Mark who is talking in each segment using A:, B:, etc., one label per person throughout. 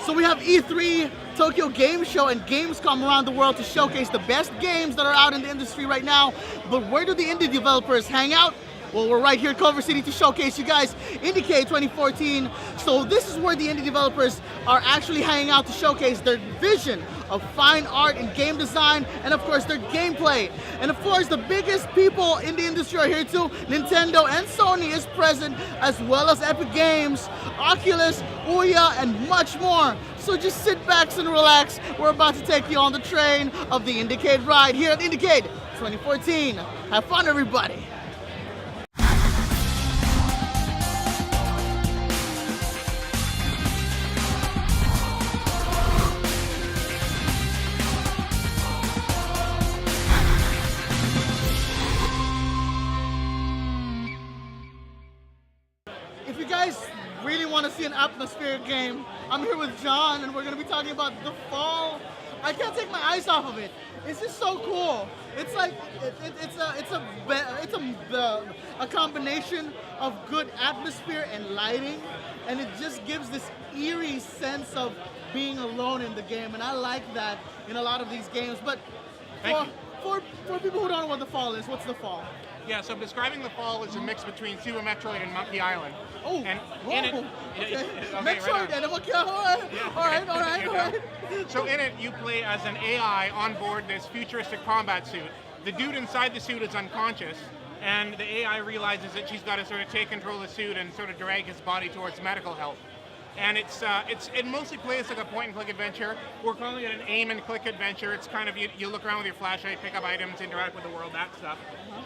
A: So we have E3, Tokyo Game Show, and Gamescom around the world to showcase the best games that are out in the industry right now. But where do the indie developers hang out? Well, we're right here in Culver City to showcase you guys Indiecade 2014. So this is where the indie developers are actually hanging out to showcase their vision of fine art and game design, and of course their gameplay. And of course the biggest people in the industry are here too. Nintendo and Sony is present, as well as Epic Games, Oculus, Ouya, and much more. So just sit back and relax. We're about to take you on the train of the Indiecade ride here at Indiecade 2014. Have fun, everybody. If you guys really want to see an atmospheric game, I'm here with John, and we're going to be talking about The Fall. I can't take my eyes off of it. It's just so cool. It's like a combination of good atmosphere and lighting, and it just gives this eerie sense of being alone in the game, and I like that in a lot of these games. But for people who don't know what The Fall is, what's The Fall?
B: Yeah, so describing The Fall is a mix between Super Metroid and Monkey Island.
A: Oh,
B: and
A: whoa,
B: in it,
A: okay.
B: Metroid
A: and Monkey Island. All right.
B: So in it, you play as an AI on board this futuristic combat suit. The dude inside the suit is unconscious, and the AI realizes that she's got to sort of take control of the suit and sort of drag his body towards medical help. And it mostly plays like a point-and-click adventure. We're calling it an aim-and-click adventure. It's kind of, you look around with your flashlight, pick up items, interact with the world, that stuff.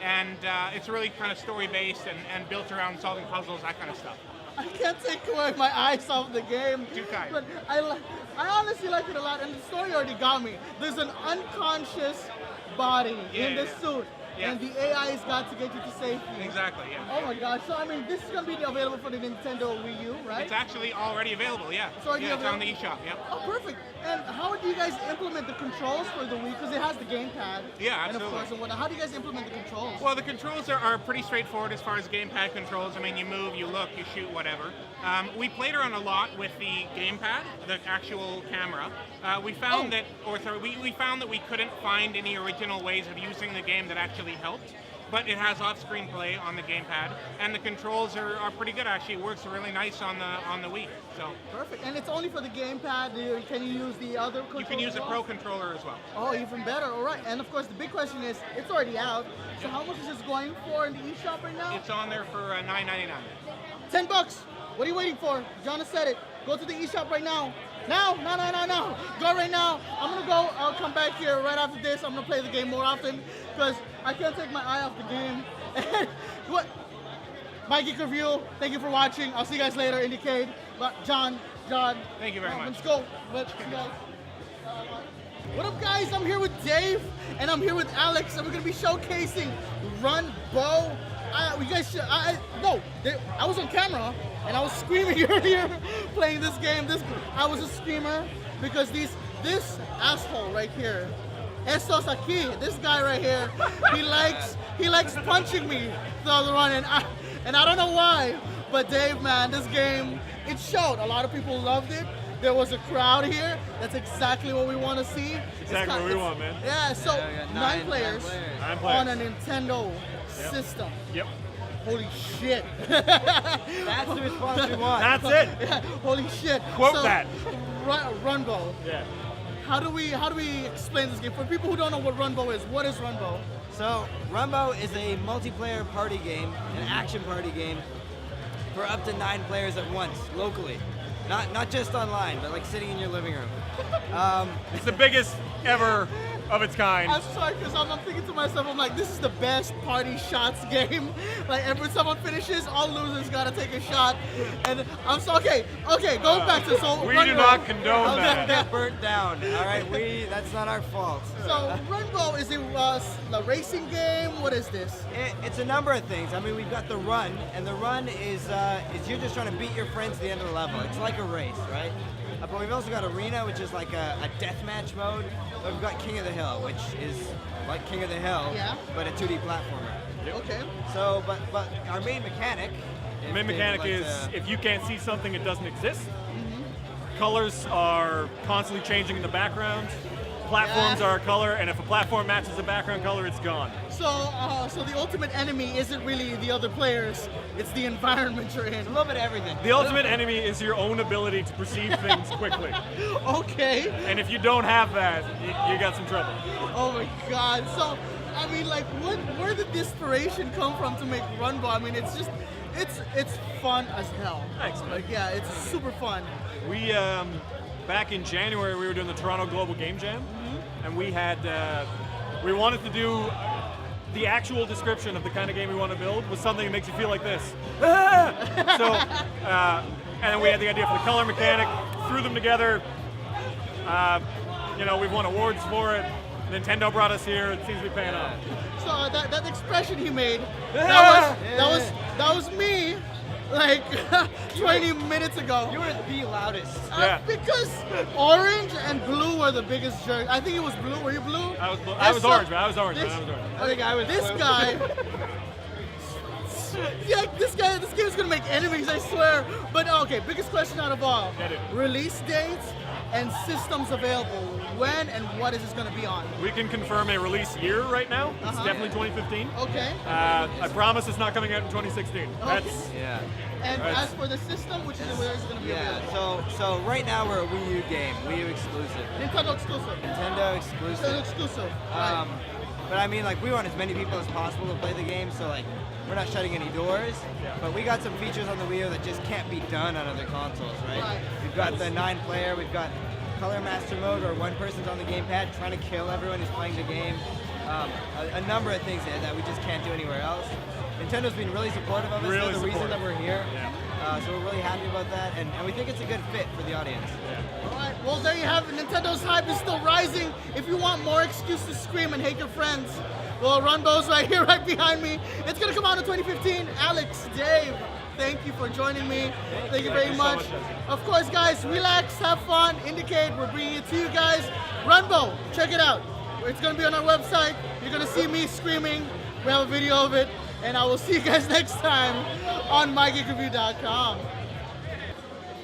B: And it's really kind of story-based and built around solving puzzles, that kind of stuff.
A: I can't take away my eyes off the game.
B: Too kind.
A: But I honestly like it a lot, and the story already got me. There's an unconscious body in the suit. Yeah. And the AI's got to get you to safety.
B: Exactly, yeah.
A: Oh my gosh, so I mean, this is going to be available for the Nintendo Wii U, right?
B: It's actually already available, yeah.
A: It's already available?
B: It's on the eShop, yeah.
A: Oh, perfect. And how do you guys implement the controls for the Wii? Because it has the gamepad.
B: Yeah, absolutely.
A: And of course, and whatnot. How do you guys implement the controls?
B: Well, the controls are pretty straightforward as far as gamepad controls. I mean, you move, you look, you shoot, whatever. We played around a lot with the gamepad, the actual camera. We found that we couldn't find any original ways of using the game that actually helped. But it has off-screen play on the gamepad, and the controls are pretty good actually. It works really nice on the Wii. So
A: perfect. And it's only for the gamepad. Can you use the other controller?
B: You can use a Pro controller as well.
A: Oh, even better. All right. And of course, the big question is, it's already out. So how much is this going for in the eShop right now?
B: It's on there for $9.99.
A: $10. What are you waiting for? John has said it. Go to the eShop right now. No. Go right now. I'm going to go. I'll come back here right after this. I'm going to play the game more often because I can't take my eye off the game. What? My Geek Review. Thank you for watching. I'll see you guys later. Indiecade. John.
B: Thank you very much.
A: Let's go. Let's go. What up, guys? I'm here with Dave, and I'm here with Alex, and we're going to be showcasing Run Bow. I was on camera, and I was screaming earlier playing this game. I was a screamer because this asshole right here, Estos aquí, this guy right here, he likes punching me throughout the run, and I don't know why, but Dave, man, this game, it showed. A lot of people loved it. There was a crowd here. That's exactly what we want to see.
C: Exactly what we want, man.
A: Yeah, so nine players on a Nintendo system.
C: Yep.
A: Holy shit.
D: That's the response we want.
C: That's it.
A: Yeah, holy shit.
C: Quote that.
A: Runbow.
C: Yeah.
A: How do we explain this game? For people who don't know what Runbow is, what is Runbow?
D: So, Runbow is a multiplayer party game, an action party game for up to 9 players at once, locally. Not just online, but like sitting in your living room.
C: It's the biggest ever of its kind.
A: I'm sorry, because I'm thinking to myself, I'm like, this is the best party shots game. Like, every time finishes, all losers gotta take a shot. And I'm so, okay, going back to, so
C: we do not condone that.
D: Get burnt down, all right? That's not our fault.
A: So, Runbow is a racing game? What is this?
D: It's a number of things. I mean, we've got the run, and the run is you're just trying to beat your friends to the end of the level. It's like a race, right? But we've also got Arena, which is like a deathmatch mode. But we've got King of the Hill, which is like King of the Hill, but a 2D platformer.
A: Yep. Okay.
D: So, but our main mechanic.
C: The main mechanic is if you can't see something, it doesn't exist. colors are constantly changing in the background. Platforms
A: Yeah.
C: are a color, and if a platform matches the background color, it's gone.
A: So the ultimate enemy isn't really the other players; it's the environment you're in.
D: A little bit of everything.
C: The ultimate enemy is your own ability to perceive things quickly.
A: Okay.
C: And if you don't have that, you got some trouble.
A: Oh my God. So, I mean, like, where did the inspiration come from to make Runbow? I mean, it's just, it's fun as hell.
C: Thanks, man.
A: Like, yeah, it's super fun.
C: We, back in January, we were doing the Toronto Global Game Jam, and we had, we wanted to do the actual description of the kind of game we want to build was something that makes you feel like this. So, and then we had the idea for the color mechanic, threw them together. We've won awards for it. Nintendo brought us here. It seems to be paying off.
A: So that expression he made, that was me, like 20 minutes ago.
D: You were the loudest.
C: Yeah.
A: Because orange and blue were the biggest jerk. I think it was blue. Were you blue?
C: I was orange, man. I was orange.
A: This,
C: Man. I was orange.
D: I think I was
A: this
D: blue.
A: guy. Yeah, this game's gonna make enemies, I swear. But okay, biggest question out of all:
C: Get it.
A: release dates and systems available. When and what is this gonna be on?
C: We can confirm a release year right now. It's
A: Uh-huh.
C: definitely 2015.
A: Okay.
C: I promise it's not coming out in 2016. That's
D: Yeah.
A: And
C: Right.
A: as for the system, which is where it's gonna be
D: Yeah.
A: available?
D: So right now we're a Wii U game, Wii U exclusive,
A: Nintendo exclusive.
D: Nintendo
A: Nintendo
D: exclusive.
A: exclusive. Right.
D: But I mean, like, we want as many people as possible to play the game, so like, we're not shutting any doors. But we got some features on the Wii U that just can't be done on other consoles, right?
A: Right.
D: We've got the 9-player, we've got Color Master mode, where one person's on the gamepad trying to kill everyone who's playing the game. A number of things there that we just can't do anywhere else. Nintendo's been really supportive of us.
C: Really
D: They're the reason that
C: supportive.
D: we're here.
C: Yeah.
D: So we're really happy about that, and we think it's a good fit for the audience.
A: All right. Well, there you have it. Nintendo's hype is still rising. If you want more excuse to scream and hate your friends, well, Runbow's right here, right behind me. It's gonna come out in 2015. Alex, Dave, thank you for joining me. Thank you very
C: you so
A: much.
C: much, Jesse.
A: Of course, guys, relax, have fun. Indiecade, we're bringing it to you guys. Runbow, check it out. It's gonna be on our website. You're gonna see me screaming. We have a video of it, and I will see you guys next time on mygeekreview.com.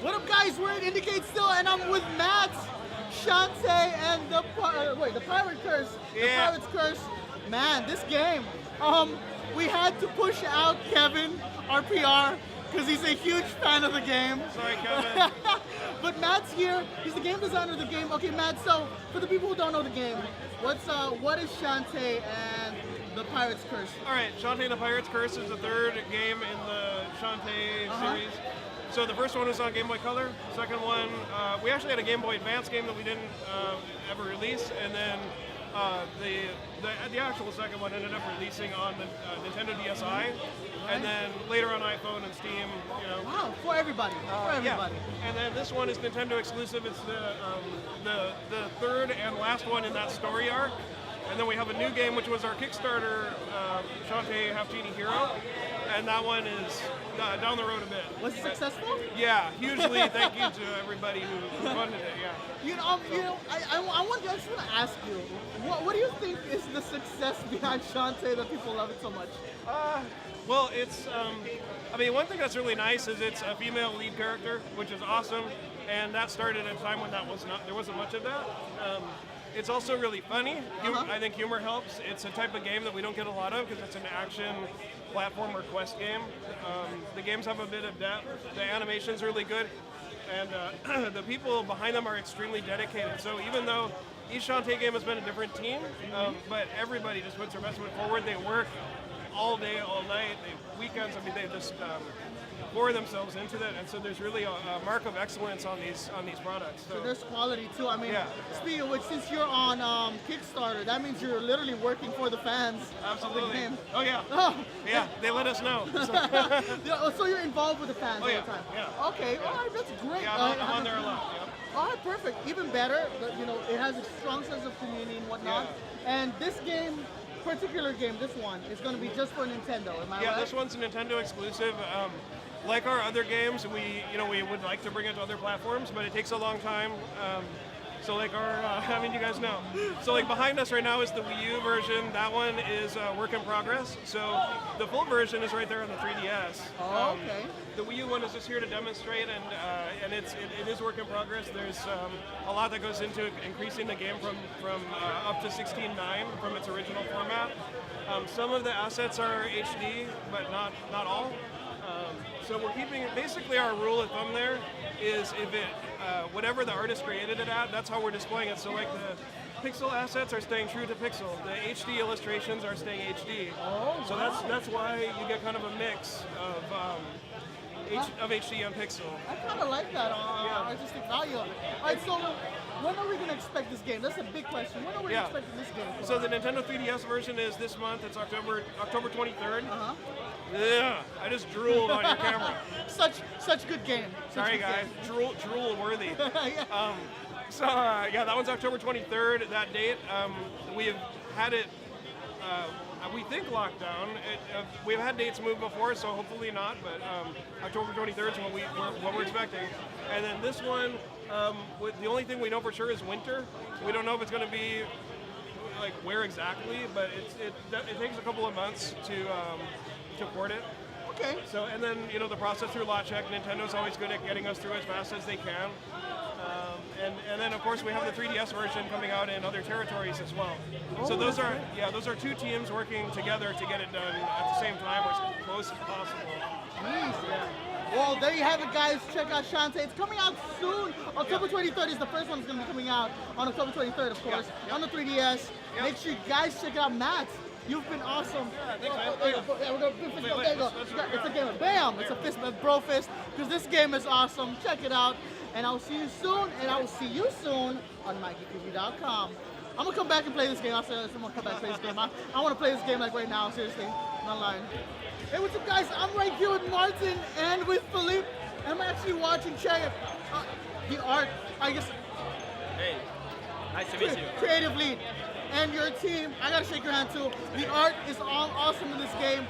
A: What up, guys? We're at Indiecade still, and I'm with Matt, Shantae, and the Pirate Curse. The
B: Yeah.
A: Pirate's Curse. Man, this game. We had to push out Kevin, our PR, because he's a huge fan of the game.
B: Sorry, Kevin.
A: But Matt's here. He's the game designer of the game. Okay, Matt. So for the people who don't know the game, what is Shantae and the Pirate's Curse?
B: All right, Shantae and the Pirate's Curse is the third game in the Shantae series. So the first one was on Game Boy Color. Second one, we actually had a Game Boy Advance game that we didn't ever release, and then the actual second one ended up releasing on the Nintendo DSi, and then later on iPhone and Steam.
A: Wow, for everybody. For everybody.
B: Yeah. And then this one is Nintendo exclusive. It's the third and last one in that story arc. And then we have a new game, which was our Kickstarter, Shantae Half Genie Hero, and that one is down the road a bit.
A: Was it successful?
B: Yeah, hugely thank you to everybody who funded it. Yeah.
A: I just want to ask you, what do you think is the success behind Shantae that people love it so much?
B: Well, it's, one thing that's really nice is it's a female lead character, which is awesome, and that started at a time when there wasn't much of that. It's also really funny. I think humor helps. It's a type of game that we don't get a lot of because it's an action platformer quest game. The games have a bit of depth. The animation's really good, and the people behind them are extremely dedicated. So even though each Shantae game has been a different team, but everybody just puts their best foot forward. They work all day, all night. Weekends. They just pour themselves into that, and so there's really a mark of excellence on these products.
A: So there's quality too.
B: Yeah.
A: Speaking of which, since you're on Kickstarter, that means you're literally working for the fans of the
B: Absolutely.
A: game.
B: Oh yeah.
A: Oh.
B: Yeah, they let us know. So,
A: Yeah, so you're involved with the fans all
B: yeah,
A: the time.
B: yeah.
A: Okay, all right, that's great.
B: yeah, I'm on there a lot. Yeah.
A: All right, perfect. Even better, but, it has a strong sense of community and whatnot. And this game, particular game, this one, is going to be just for Nintendo. Am I
B: Yeah,
A: right?
B: this one's a Nintendo exclusive. Like our other games, we would like to bring it to other platforms, but it takes a long time.
E: So like our, I mean, you guys know. So like behind us right now is the Wii U version. That one is work in progress. So the full version is right there on the 3DS.
A: Oh, okay.
E: The Wii U one is just here to demonstrate, and it is work in progress. There's a lot that goes into increasing the game from up to 16:9 from its original format. Some of the assets are HD, but not all. So we're keeping, basically our rule of thumb there is if it, whatever the artist created it at, that's how we're displaying it. So like the pixel assets are staying true to pixel. The HD illustrations are staying HD.
A: Oh,
E: so
A: wow.
E: that's why you get kind of a mix of HD and pixel.
A: I kind of like that artistic value of it. All right, so when are we going to expect this game? That's a big question. When are we expecting this game?
E: So the Nintendo 3DS version is this month. It's October 23rd.
A: Uh-huh.
E: Yeah, I just drooled on your camera.
A: Such good game.
E: Sorry guys, drool worthy.
A: Yeah.
E: So that one's October 23rd. That date. We've had it. We think locked down. We've had dates move before, so hopefully not. But October 23rd is what we're expecting. And then this one, the only thing we know for sure is winter. We don't know if it's going to be like where exactly, but it takes a couple of months to port it.
A: Okay.
E: So, and then, the process through lot check, Nintendo's always good at getting us through as fast as they can. And then, of course, we have the 3DS version coming out in other territories as well. So those are two teams working together to get it done at the same time, or as close as possible.
A: Jeez, yeah. Well, there you have it, guys. Check out Shantae. It's coming out soon. October 23rd is the first one that's going to be coming out on October 23rd, of course, on the 3DS. Make sure you guys check it out. Matt, you've been awesome.
E: Thanks, man.
A: There you go. It's a game of bam. It's a fist, a bro fist, because this game is awesome. Check it out. And I'll see you soon, and I will see you soon on MikeyTV.com. I'm gonna come back and play this game. I'm gonna come back and play this game. I want to play this game like right now, seriously. I'm not lying. Hey, what's up, guys? I'm right here with Martin and with Philippe. I'm actually watching Chariot. The art, I guess.
F: Hey, nice to meet you.
A: Creative lead. And your team, I gotta shake your hand too. The art is all awesome in this game.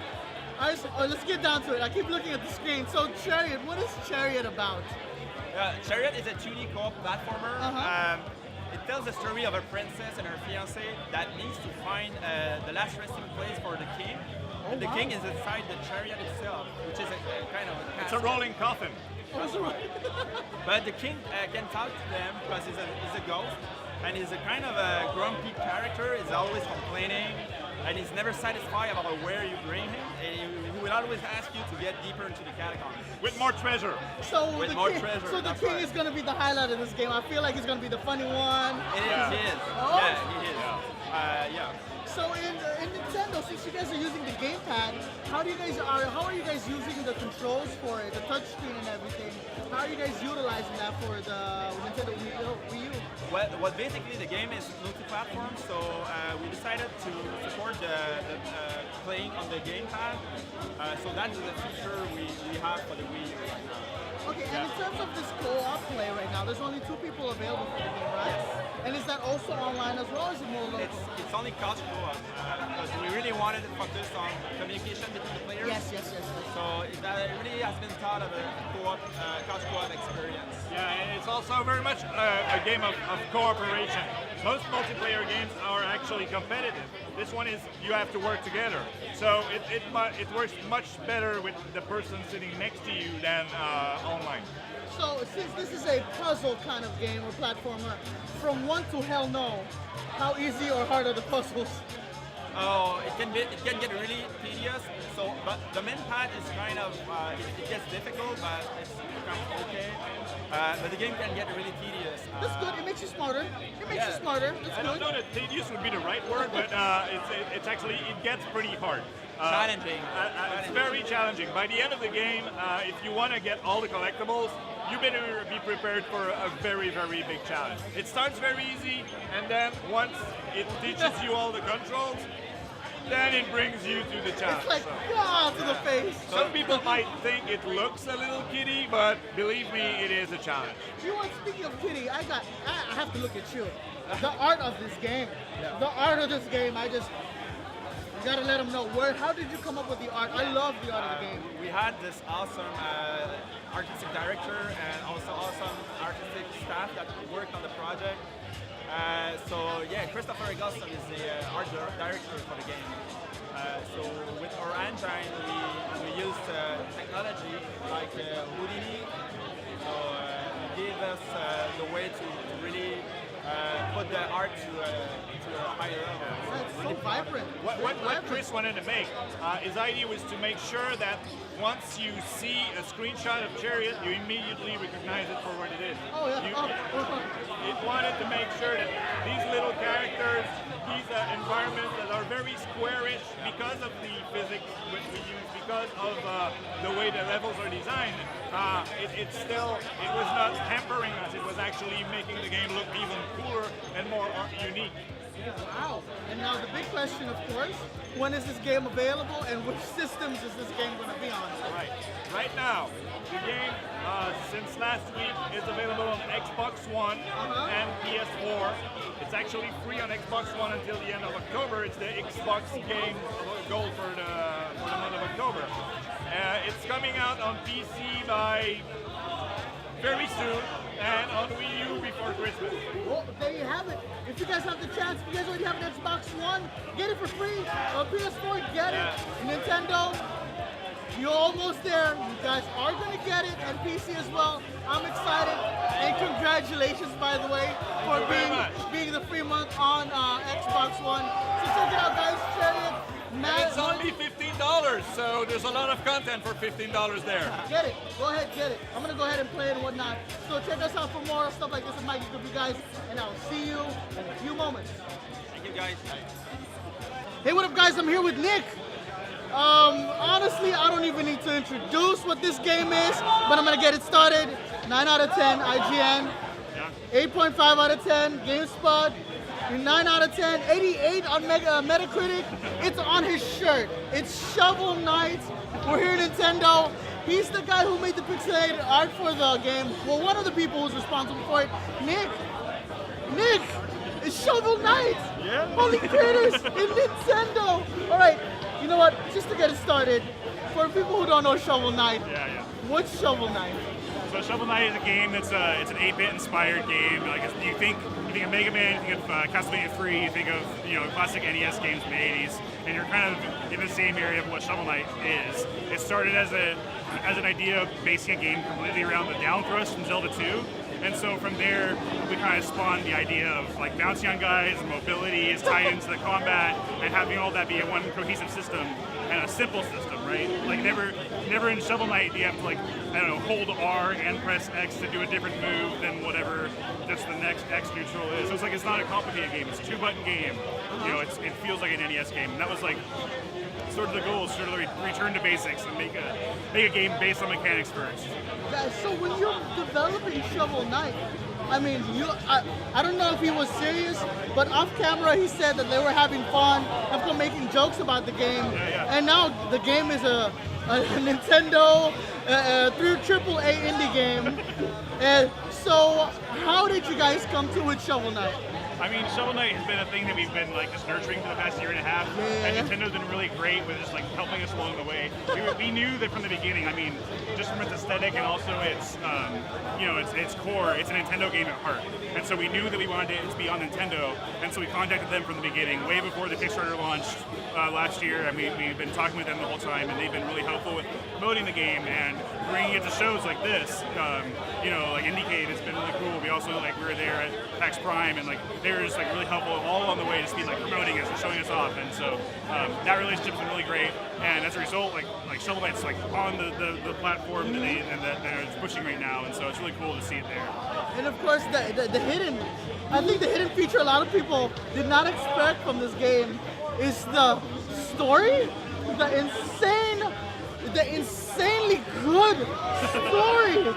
A: Let's get down to it. I keep looking at the screen. So Chariot, what is Chariot about?
F: Chariot is a 2D co-op platformer. It tells the story of a princess and her fiancé that needs to find the last resting place for the king. And the king is inside the chariot itself, which is a kind of a
C: It's a
F: castle.
C: rolling coffin.
F: But the king can talk to them because he's a ghost, and he's a kind of a grumpy character. He's always complaining, and he's never satisfied about where you bring him. And he will always ask you to get deeper into the catacombs.
C: With more treasure.
A: So
F: With
A: the
F: more
A: king,
F: treasure,
A: So the
F: that's
A: king
F: right.
A: is gonna be the highlight of this game. I feel like it's gonna be the funny one.
F: It is, he is.
A: Oh.
F: Yeah, he is. Yeah.
A: So in Nintendo, since you guys are using the gamepad, how are you guys using the controls for it, the touchscreen and everything? How are you guys utilizing that for the Nintendo Wii U?
F: Well, basically the game is multi-platform, so we decided to support the playing on the gamepad. So that's the feature we have for the Wii U right now.
A: Okay, and in terms of this co-op play right now, there's only 2 people available for the game, right?
F: Yes.
A: And is that also online as well, or is it more local?
F: It's only couch co-op because we really wanted to focus on communication between the players.
A: Yes.
F: So it really has been thought of a co-op, couch co-op experience.
C: Yeah, and it's also very much a game of cooperation. Most multiplayer games are actually competitive. This one is you have to work together. So it works much better with the person sitting next to you than online.
A: So since this is a puzzle kind of game or platformer, from 1 to hell no, how easy or hard are the puzzles?
F: Oh, it can get really tedious. So, but the main pad is kind of it gets difficult, but it's kind of okay. But the game can get really tedious.
A: That's good. It makes you smarter. It makes you
F: Yeah.
A: smarter. That's
C: I don't
A: good.
C: know that tedious would be the right word, but it's actually, it gets pretty hard.
F: Challenging.
C: It's very challenging. By the end of the game, if you want to get all the collectibles, you better be prepared for a very, very big challenge. It starts very easy, and then once it teaches you all the controls, then it brings you to the challenge.
A: It's like,
C: So,
A: God, to the face.
C: some people might think it looks a little kiddie, but believe me, it is a challenge.
A: You want, speaking of kitty, I have to look at you. The art of this game. The art of this game, you gotta let them know. How did you come up with the art? I love the art of the game.
F: We had this awesome artistic director and also awesome artistic staff that worked on the project. So yeah, Christopher Eggleston is the art director for the game. So with our engine, we used technology like Houdini. So it gave us the way to really put the art to a higher level.
A: It's so vibrant.
G: What Chris wanted to make, his idea was to make sure that once you see a screenshot of Chariot, you immediately recognize it for what it is.
A: Oh yeah.
G: It wanted to make sure that these little characters, these environments that are very squarish because of the physics which we use, because of the way the levels are designed, it was not hampering us, it was actually making the game look even cooler and more unique.
A: Wow. And now the big question, of course, when is this game available and which systems is this game going to be on?
G: Right now, the game, since last week, is available on Xbox One and PS4. It's actually free on Xbox One until the end of October. It's the Xbox Game Gold for the month of October. It's coming out on PC by very soon, and on Wii U before Christmas.
A: Well, there you have it. If you guys have the chance, if you guys already have an Xbox One, get it for free. PS4, get it. Nintendo, you're almost there. You guys are going to get it, and PC as well. I'm excited, and congratulations, by the way, for being the free month on Xbox One. So check it out, guys. Chariot.
C: It's only $15, so there's a lot of content for $15 there.
A: Get it. Go ahead, get it. I'm going to go ahead and play it and whatnot. So check us out for more stuff like this. I'm Mike with you guys, and I'll see you in a few moments.
F: Thank you guys.
A: Hey, what up, guys? I'm here with Nick. Honestly, I don't even need to introduce what this game is, but I'm going to get it started. 9 out of 10, IGN. 8.5 out of 10, GameSpot. 9 out of 10, 88 on Metacritic. It's on his shirt. It's Shovel Knight. We're here at Nintendo. He's the guy who made the pixelated art for the game. Well, one of the people who's responsible for it. Nick, it's Shovel Knight.
G: Yeah.
A: Holy critters in Nintendo. All right, you know what? Just to get it started, for people who don't know Shovel Knight, what's Shovel Knight?
G: So Shovel Knight is a game that's it's an 8-bit inspired game. Like you think of Mega Man, you think of Castlevania 3, you think of classic NES games from the 80s, and you're kind of in the same area of what Shovel Knight is. It started as an idea of basing a game completely around the down thrust from Zelda 2. And so from there, we kind of spawned the idea of like bouncing on guys, and mobility is tied into the combat, and having all that be a one cohesive system and a simple system, right? Like never in Shovel Knight do you have to hold R and press X to do a different move than whatever just the next X neutral is. So it's not a complicated game. It's a 2-button game. It feels like an NES game, and that was like sort of the goal, sort of return to basics and make a game based on mechanics first.
A: Guys, so when you're developing Shovel Knight, I mean, I don't know if he was serious, but off camera he said that they were having fun, of making jokes about the game, and now the game is a Nintendo through AAA indie game. And so, how did you guys come to with Shovel Knight?
G: I mean, Shovel Knight has been a thing that we've been just nurturing for the past year and a half, and Nintendo's been really great with just helping us along the way. We knew that from the beginning. I mean, just from its aesthetic and also its its core, it's a Nintendo game at heart, and so we knew that we wanted it to be on Nintendo, and so we contacted them from the beginning, way before the Kickstarter launched last year, and we've been talking with them the whole time, and they've been really helpful with promoting the game and bringing it to shows like this. Like Indiecade, it's been really cool. We also we were there at PAX Prime, and they were just really helpful all along the way, just promoting us and showing us off, and so that relationship's been really great. And as a result, Shovel Knight's on the platform that they're pushing right now, and so it's really cool to see it there.
A: And of course, the hidden feature a lot of people did not expect from this game is the story, the insanely good story.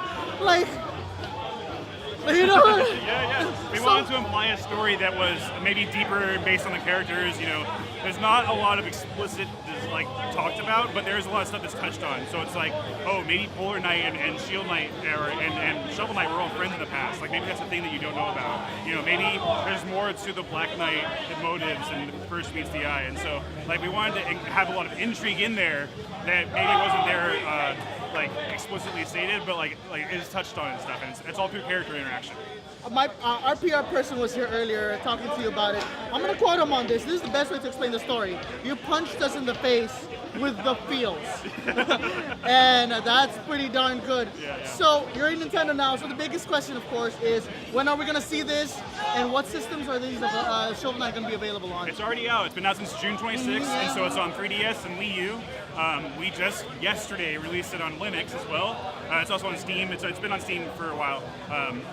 G: We wanted to imply a story that was maybe deeper based on the characters. There's not a lot of explicit like talked about, but there's a lot of stuff that's touched on. So it's like, oh, maybe Polar Knight and Shield Knight and Shovel Knight were all friends in the past. Like maybe that's a thing that you don't know about. You know, maybe there's more to the Black Knight motives and first meets the eye. And so like we wanted to have a lot of intrigue in there that maybe wasn't there like explicitly stated, but like it is touched on and stuff. And it's all through character interaction.
A: Our PR person was here earlier talking to you about it. I'm going to quote him on this. This is the best way to explain the story. You punched us in the face with the feels. And that's pretty darn good.
G: Yeah.
A: So you're in Nintendo now. So the biggest question, of course, is when are we going to see this? And what systems are these Shovel Knight going to be available on?
G: It's already out. It's been out since June 26th, and so it's on 3DS and Wii U. We just yesterday released it on Linux as well. It's also on Steam. It's been on Steam for a while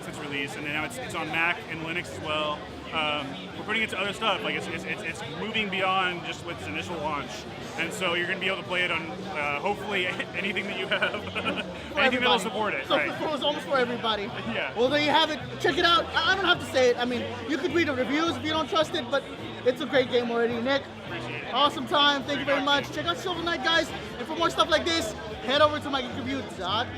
G: since release, and now it's on Mac and Linux as well. We're putting it to other stuff. Like it's moving beyond just with its initial launch, and so you're going to be able to play it on hopefully anything that you have, anything that'll support it.
A: So
G: right.
A: it's almost for everybody.
G: Yeah.
A: Well, there you have it. Check it out. I don't have to say it. I mean, you could read the reviews if you don't trust it, but it's a great game already. Nick,
G: Appreciate it.
A: awesome time. Thank you very much. Check out Shovel Knight, guys. And for more stuff like this, head over to mygeekreview.com.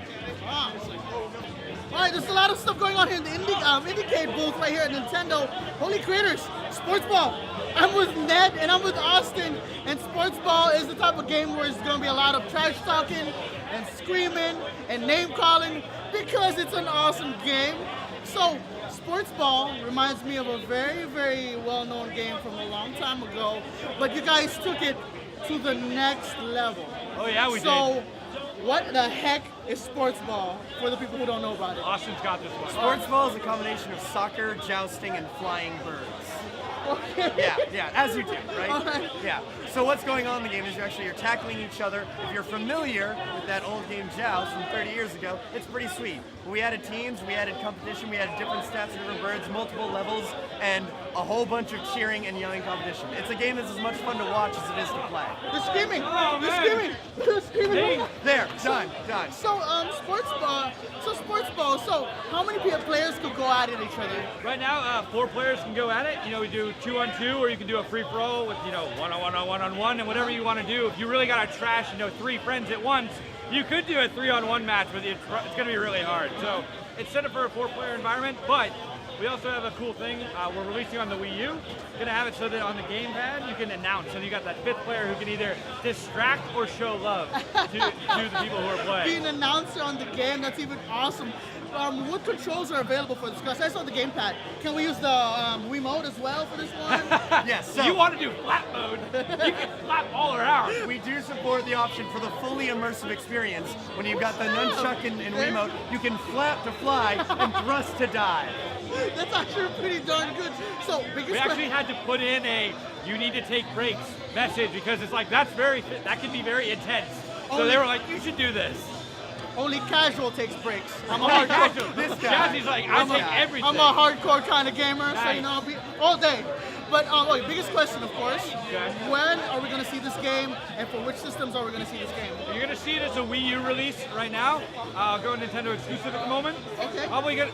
A: All right, there's a lot of stuff going on here in the Indiecade booth right here at Nintendo. Holy creators, Sports Ball. I'm with Ned and I'm with Austin, and Sports Ball is the type of game where there's going to be a lot of trash talking and screaming and name calling because it's an awesome game. So, Sports Ball reminds me of a very, very well-known game from a long time ago, but you guys took it to the next level.
C: Oh yeah, we did.
A: So, what the heck is Sports Ball for the people who don't know about it?
C: Austin's got this one.
H: Sports ball is a combination of soccer, jousting, and flying birds.
A: Okay.
H: Yeah, as you do, right?
A: All right.
H: Yeah. So what's going on in the game is you're tackling each other. If you're familiar with that old game Joust from 30 years ago, it's pretty sweet. We added teams, we added competition, we added different stats, different birds, multiple levels, and a whole bunch of cheering and yelling competition. It's a game that's as much fun to watch as it is to play.
A: They're screaming.
C: Oh,
A: They're
C: man.
A: screaming. They're screaming.
H: There, done.
A: So, Sports Ball. So, how many players could go at each other?
C: Right now, 4 players can go at it. You know, we do 2-on-2, or you can do a free-for-all with, 1-on-1, and whatever you want to do. If you really got to trash, 3 friends at once, you could do a 3-on-1 match, but it's going to be really hard. So it's set up for a 4-player environment, but we also have a cool thing we're releasing on the Wii U. Going to have it so that on the gamepad you can announce. So you got that 5th player who can either distract or show love to the people who are playing.
A: Being an announcer on the game, that's even awesome. What controls are available for this? Because I saw the gamepad. Can we use the Wiimote as well for this one?
H: Yes.
C: So you want to do flat mode, you can flap all around.
H: We do support the option for the fully immersive experience. When you've got the nunchuck and Wiimote, you can flap to fly and thrust to dive.
A: That's actually pretty darn good. So,
C: We actually had to put in a "you need to take breaks" message because it's like that can be very intense. So they were like, "You should do this."
A: only casual takes breaks. I'm a
C: Only
A: hardcore.
C: casual.
H: This guy.
C: Jazzy's like, I take everything.
A: I'm a hardcore kind of gamer, so
C: Nice.
A: you know, I'll be all day. But okay, biggest question, of course,
C: Okay.
A: when are we going to see this game, and for which systems are we going to see this game?
C: You're gonna see it as a Wii U release right now. Going Nintendo exclusive at the moment.
A: Okay.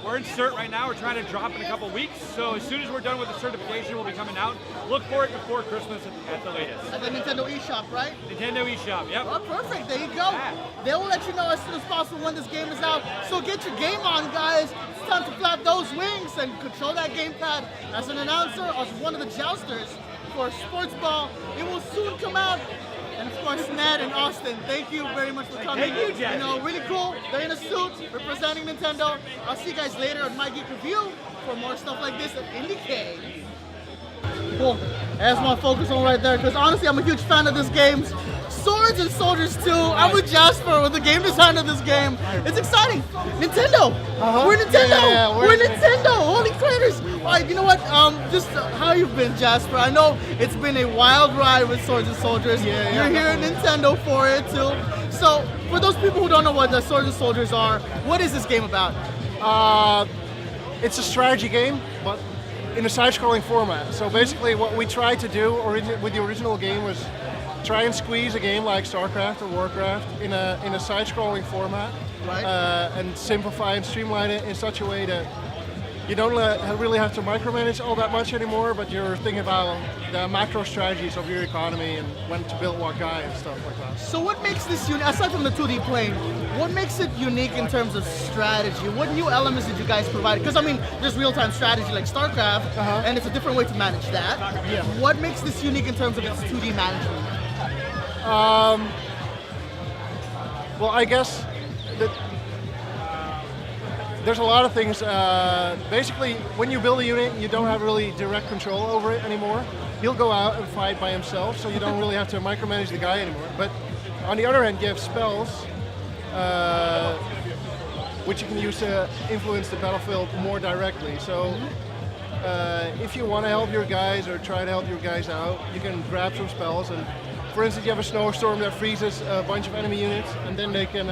C: We're in cert right now. We're trying to drop in a couple weeks. So as soon as we're done with the certification, we'll be coming out. Look for it before Christmas at the latest.
A: At the Nintendo eShop, right?
C: Nintendo eShop. Yep.
A: Oh, perfect. There you go. They will let you know as soon as possible when this game is out. So get your game on, guys. It's time to flap those wings and control that gamepad. As an announcer, as one of the jousters for Sports Ball, it will soon come out. And of course, Ned and Austin, thank you very much for coming.
C: Thank you, Jazzy.
A: You know, really cool. They're in a suit representing Nintendo. I'll see you guys later on My Geek Review for more stuff like this at Indiecade. Cool. That's my focus on right there, because honestly, I'm a huge fan of this game. Swords and Soldiers 2. I'm with Jasper with the game design of this game. It's exciting. Nintendo. We're Nintendo.
I: Yeah,
A: we're Nintendo. Holy critters. All right, you know what? Just how you've been, Jasper. I know it's been a wild ride with Swords and Soldiers. You're here at Nintendo for it too. So, for those people who don't know what the Swords and Soldiers are, what is this game about?
I: It's a strategy game, but in a side-scrolling format. So basically what we tried to do with the original game was try and squeeze a game like StarCraft or Warcraft in a side-scrolling format,
A: Right.
I: and simplify and streamline it in such a way that you don't really have to micromanage all that much anymore, but you're thinking about the macro strategies of your economy and when to build what guy and stuff like that.
A: So what makes this unique, aside from the 2D plane, what makes it unique in terms of strategy? What new elements did you guys provide? Because I mean, there's real-time strategy like StarCraft, and it's a different way to manage that.
I: Yeah.
A: What makes this unique in terms of its 2D management?
I: Well, I guess that there's a lot of things. Basically, when you build a unit, you don't have really direct control over it anymore. He'll go out and fight by himself, so you don't really have to micromanage the guy anymore. But on the other hand, you have spells, which you can use to influence the battlefield more directly. So if you want to help your guys or try to help your guys out, you can grab some spells. And for instance, you have a snowstorm that freezes a bunch of enemy units, and then they can.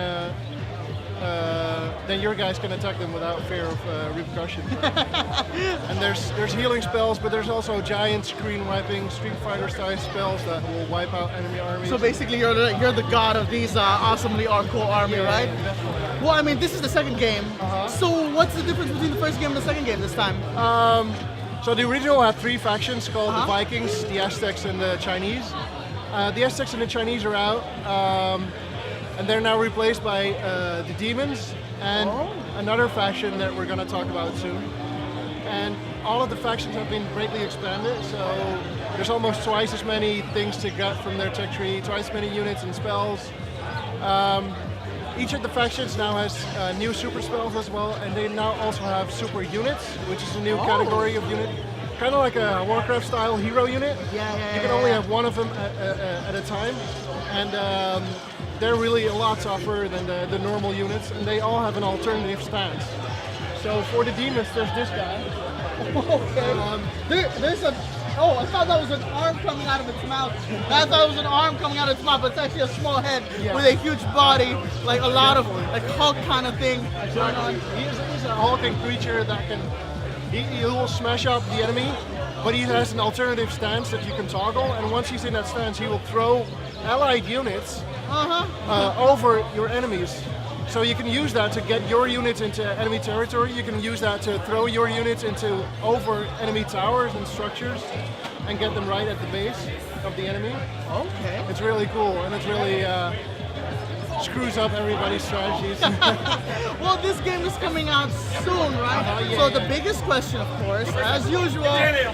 I: Then your guys can attack them without fear of repercussion. And there's healing spells, but there's also giant screen wiping, Street Fighter style spells that will wipe out enemy armies.
A: So basically, you're the god of these awesomely cool army, right?
I: Definitely.
A: Well, I mean, this is the second game. So what's the difference between the first game and the second game this time?
I: So the original had 3 factions called the Vikings, the Aztecs, and the Chinese. The Aztecs and the Chinese are out, and they're now replaced by the Demons and another faction that we're going to talk about soon. And all of the factions have been greatly expanded, so there's almost twice as many things to get from their tech tree, twice as many units and spells. Each of the factions now has new super spells as well, and they now also have super units, which is a new category of unit. Kind of like a Warcraft style hero unit. You can only have one of them at a time, and they're really a lot tougher than the normal units, and they all have an alternative stance. So for the demons, there's this guy.
A: There's a. Oh, I thought that was an arm coming out of its mouth. I thought it was an arm coming out of its mouth, but it's actually a small head with a huge body, like a lot of like Hulk kind of thing going on.
I: He's a hulking creature that can. He will smash up the enemy, but he has an alternative stance that you can toggle, and once he's in that stance, he will throw allied units over your enemies. So you can use that to get your units into enemy territory. You can use that to throw your units over enemy towers and structures and get them right at the base of the enemy.
A: Okay.
I: It's really cool, and it's really screws up everybody's strategies.
A: Well, this game is coming out soon, right? So the biggest question, of course, as usual,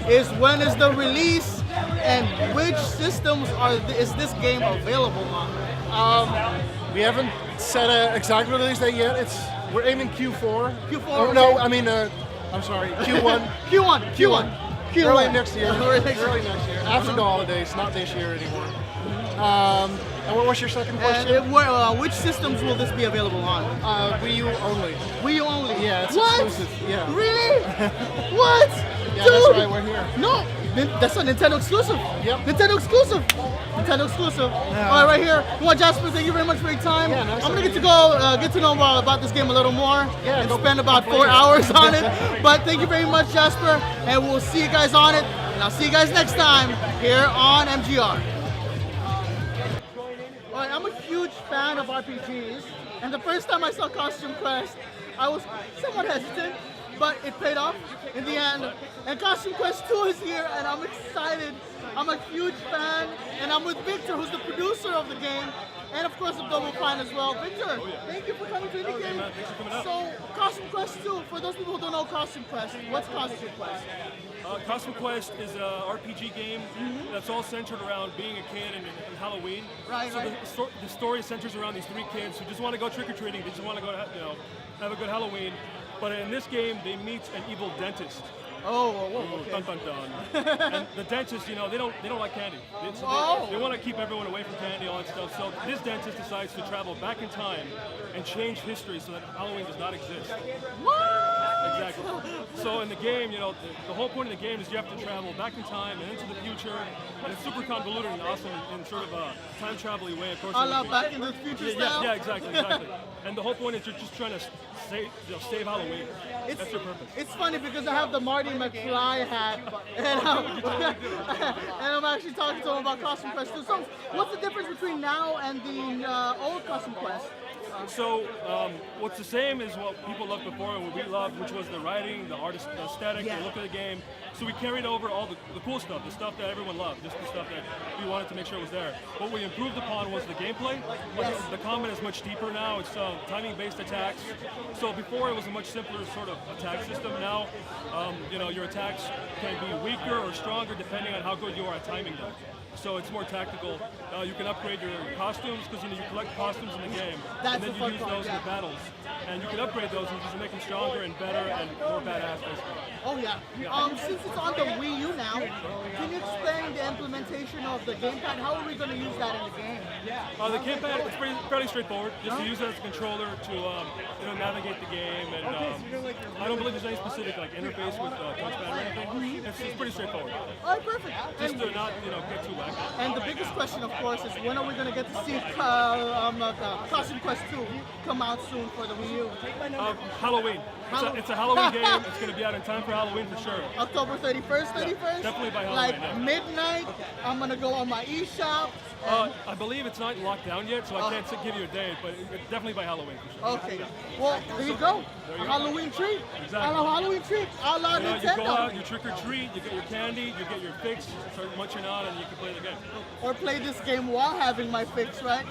A: is when is the release and which systems is this game available on?
I: We haven't set an exact release date yet. We're aiming Q4.
A: Q4?
I: Oh, no, I mean, I'm sorry, Q1.
A: Q1.
I: Early next year.
A: Early next year.
I: After the holidays, not this year anymore. And what was your second question?
A: And which systems will this be available on?
I: Wii U only.
A: Wii U only?
I: Yeah, it's
A: what?
I: exclusive. Yeah.
A: Really? What?
I: Yeah,
A: Dude.
I: that's why we're here.
A: No, that's a Nintendo exclusive.
I: Yep.
A: Nintendo exclusive. Nintendo exclusive.
I: Yeah.
A: All right, right here. Well, Jasper, thank you very much for your time.
I: Yeah, nice
A: I'm gonna
I: talking
A: get to get to know about this game a little more.
I: Yeah,
A: and
I: go
A: spend about 4 hours on it. But thank you very much, Jasper, and we'll see you guys on it. And I'll see you guys next time here on MGR. All right, I'm a huge fan of RPGs, and the first time I saw Costume Quest, I was somewhat hesitant, but it paid off in the end. And Costume Quest 2 is here, and I'm excited. I'm a huge fan, and I'm with Victor, who's the producer of the game, and of course of Double Fine as well. Victor, thank you for coming to Indiecade.
C: Thanks for coming out.
A: So, Costume Quest 2, for those people who don't know Costume Quest, what's Costume Quest?
C: Costume Quest is an RPG game that's all centered around being a kid and Halloween.
A: Right,
C: so
A: right.
C: The story centers around these 3 kids who just want to go trick-or-treating. They just want to go, have a good Halloween. But in this game, they meet an evil dentist.
A: Okay.
C: Dun dun dun. And the dentist, they don't like candy. They want to keep everyone away from candy, all that stuff. So this dentist decides to travel back in time and change history so that Halloween does not exist.
A: What?
C: Exactly. So in the game, the whole point of the game is you have to travel back in time and into the future, and it's super convoluted and awesome in sort of a time travel way. Of course.
A: I love Back in the Future style.
C: Yeah, exactly. And the whole point is you're just trying to save Halloween. That's your purpose.
A: It's funny because I have the Marty McFly hat, and I'm actually talking to him about Costume Quest 2. So, what's the difference between now and the old Costume Quest?
C: So what's the same is what people loved before and what we loved, which was the writing, the artist, the aesthetic,
A: Yeah.
C: the look of the game. So we carried over all the cool stuff, the stuff that everyone loved, just the stuff that we wanted to make sure was there. What we improved upon was the gameplay.
A: Yes.
C: The combat is much deeper now. It's timing-based attacks. So before it was a much simpler sort of attack system. Now, your attacks can be weaker or stronger depending on how good you are at timing them. So it's more tactical. You can upgrade your costumes because you collect costumes in the game,
A: That's
C: and then
A: the
C: you
A: fun
C: use
A: part,
C: those in
A: yeah.
C: the battles. And you can upgrade those and just make them stronger and better and more badass, basically.
A: Oh yeah. Since it's on the Wii U now, can you explain the implementation of the gamepad? How are we going to use that in the game?
C: The gamepad, it's fairly straightforward. Just to use it as a controller to navigate the game, and I don't believe there's any specific interface with touchpad or anything. It's pretty straightforward.
A: All right, perfect.
C: Just to not get too wacky.
A: And the biggest question, of course, is when are we going to get to see Costume Quest 2 come out soon for the Wii U?
C: Halloween. It's a Halloween game. It's going to be out in time for Halloween for sure.
A: October 31st, 31st?
C: Definitely by Halloween.
A: Like
C: yeah.
A: midnight, I'm going to go on my eShop.
C: I believe it's not locked down yet, so I can't give you a date, but definitely by Halloween for sure.
A: Okay. Well, there you go.
C: There you
A: A
C: go.
A: Halloween treat.
C: Exactly.
A: A Halloween treat. A la
C: You go
A: Nintendo.
C: out, you trick or treat, you get your candy, you get your fix, start munching on, and you can play the game.
A: Or play this game while having my fix, right?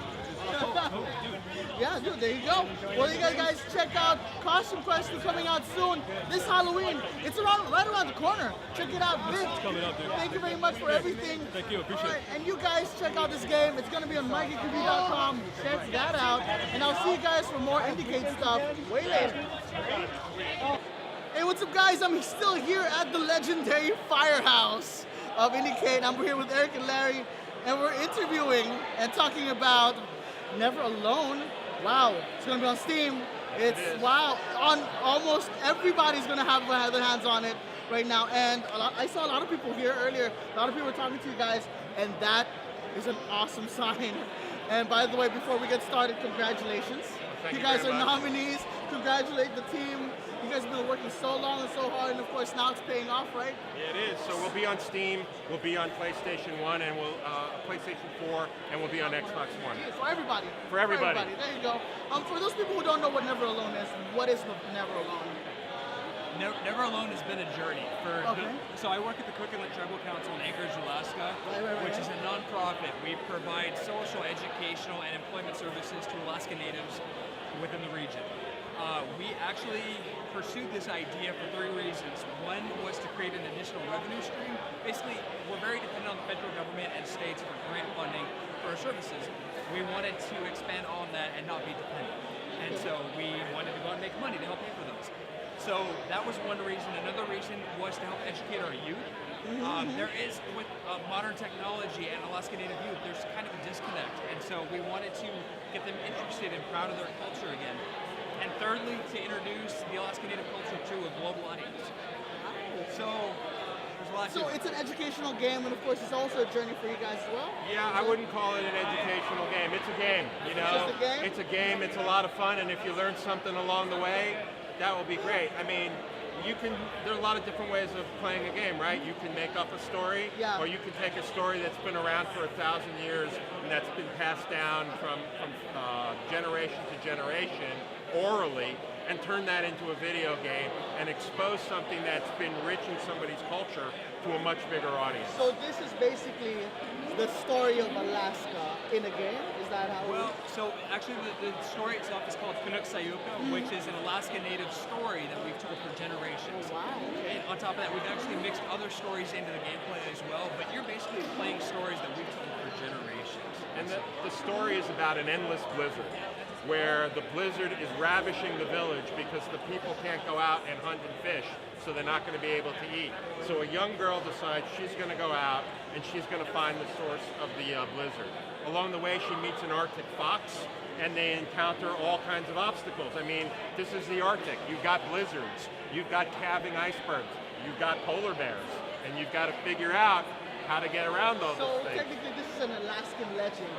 C: Oh, dude.
A: Yeah, dude, there you go. Well, you guys check out Costume Quest coming out soon. This Halloween. It's right around the corner. Check it out, Vic.
C: It's coming up, dude.
A: Thank you very much for everything.
C: Thank you, appreciate it.
A: And you guys check out this game. It's going to be on MyGeekTV.com. Check that out. And I'll see you guys for more Indiecade stuff way later. Hey, what's up, guys? I'm still here at the legendary Firehouse of Indiecade. I'm here with Eric and Larry, and we're interviewing and talking about Never Alone. Wow, it's gonna be on Steam. Wow, on almost everybody's gonna have their hands on it right now. And I saw a lot of people here earlier. A lot of people were talking to you guys, and that is an awesome sign. And by the way, before we get started, congratulations.
B: Thank
A: you
B: you
A: guys
B: very
A: are
B: much.
A: nominees. Congratulate the team. You guys have been working so long and so hard, and of course now it's paying off, right?
J: Yeah, it is. So we'll be on Steam, we'll be on PlayStation 1, and we'll PlayStation 4, and we'll be on Xbox One.
A: For everybody.
J: For everybody.
A: There you go. For those people who don't know what Never Alone is, what is Never Alone?
K: Never Alone has been a journey.
A: Okay.
K: So I work at the Coconut Tribal Council in Anchorage, Alaska,
A: Right,
K: which is a nonprofit. We provide social, educational, and employment services to Alaska Natives within the region. We actually pursued this idea for 3 reasons. One was to create an additional revenue stream. Basically, we're very dependent on the federal government and states for grant funding for our services. We wanted to expand on that and not be dependent. And so we wanted to go out and make money to help pay for those. So that was one reason. Another reason was to help educate our youth. There is, with modern technology and Alaska Native youth, there's kind of a disconnect. And so we wanted to get them interested and proud of their culture again. And thirdly, to introduce the Alaska Native culture to a global audience. So there's a lot
A: So it's an educational game, and of course it's also a journey for you guys as well?
J: Yeah, I wouldn't call it an educational game. It's a game, you know.
A: just a game?
J: It's a game, it's a lot of fun, and if you learn something along the way, that will be great. I mean, there are a lot of different ways of playing a game, right? You can make up a story,
A: Yeah.
J: or you can take a story that's been around for 1,000 years and that's been passed down from generation to generation orally, and turn that into a video game and expose something that's been rich in somebody's culture to a much bigger audience.
A: So this is basically the story of Alaska in a game? Is that how
K: Well, so actually the story itself is called Canuck Sayuka, which is an Alaska Native story that we've told for generations.
A: Wow, okay.
K: And on top of that, we've actually mixed other stories into the gameplay as well, but you're basically playing stories that we've told for generations.
J: And the story is about an endless blizzard, where the blizzard is ravishing the village because the people can't go out and hunt and fish, so they're not going to be able to eat. So a young girl decides she's going to go out and she's going to find the source of the blizzard. Along the way, she meets an Arctic fox, and they encounter all kinds of obstacles. I mean, this is the Arctic. You've got blizzards, you've got calving icebergs, you've got polar bears, and you've got to figure out how to get around those
A: So
J: things.
A: technically this is an Alaskan legend.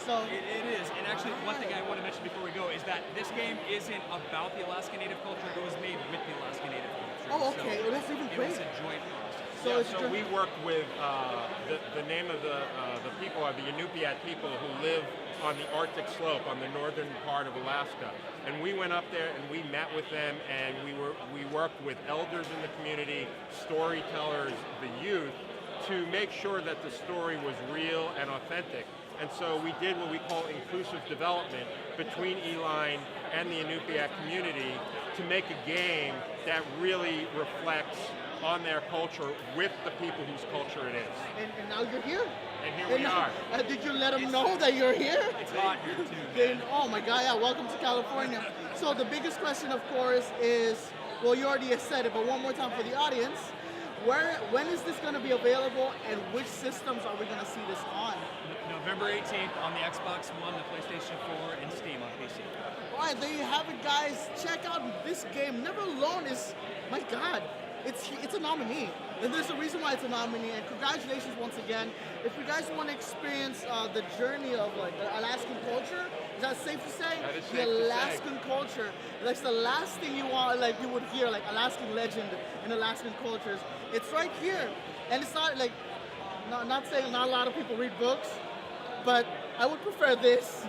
K: It is, and actually one thing I want to mention before we go is that this game isn't about the Alaska Native culture, it was made with the Alaska Native culture.
A: Oh, okay. Well, that's even
K: It was
A: great.
K: a joint process.
J: So we worked with the name of the people are the Inupiat people who live on the Arctic slope, on the northern part of Alaska. And we went up there and we met with them, and we worked with elders in the community, storytellers, the youth, to make sure that the story was real and authentic. And so we did what we call inclusive development between Eline and the Inupiaq community to make a game that really reflects on their culture with the people whose culture it is.
A: And now you're here.
J: And here we are.
A: Did you let them know that you're here?
K: It's hot here too.
A: Then, oh my God, yeah, welcome to California. So the biggest question, of course, is, well, you already said it, but one more time for the audience. When is this going to be available, and which systems are we going to see this on?
K: November 18th on the Xbox One, the PlayStation 4, and Steam on PC.
A: All right, there you have it, guys. Check out this game. Never Alone is, my God, it's a nominee. And there's a reason why it's a nominee. And congratulations once again. If you guys want to experience the journey of like Alaskan culture, is that safe to say?
J: That is safe
A: the
J: to say.
A: Alaskan culture. That's the last thing you want, like you would hear, like Alaskan legend in Alaskan cultures. It's right here, and it's not like, not saying not a lot of people read books, but I would prefer this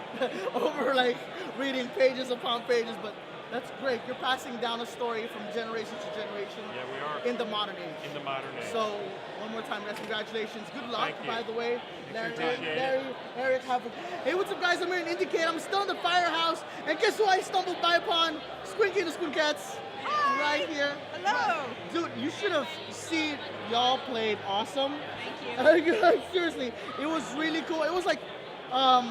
A: over like reading pages upon pages. But that's great. You're passing down a story from generation to generation.
J: Yeah, we are.
A: In the modern age.
J: In the modern age.
A: So one more time, guys, congratulations. Good luck,
J: Thank you.
A: by the way.
J: Appreciate it.
A: Larry, Eric, hey, what's up, guys? I'm here in Indiecade. I'm still in the firehouse, and guess who I stumbled by upon? Squinky and the Squinkets. Right here.
L: Hello.
A: Dude, you should have seen y'all played awesome.
L: Thank you.
A: Seriously, it was really cool. It was like a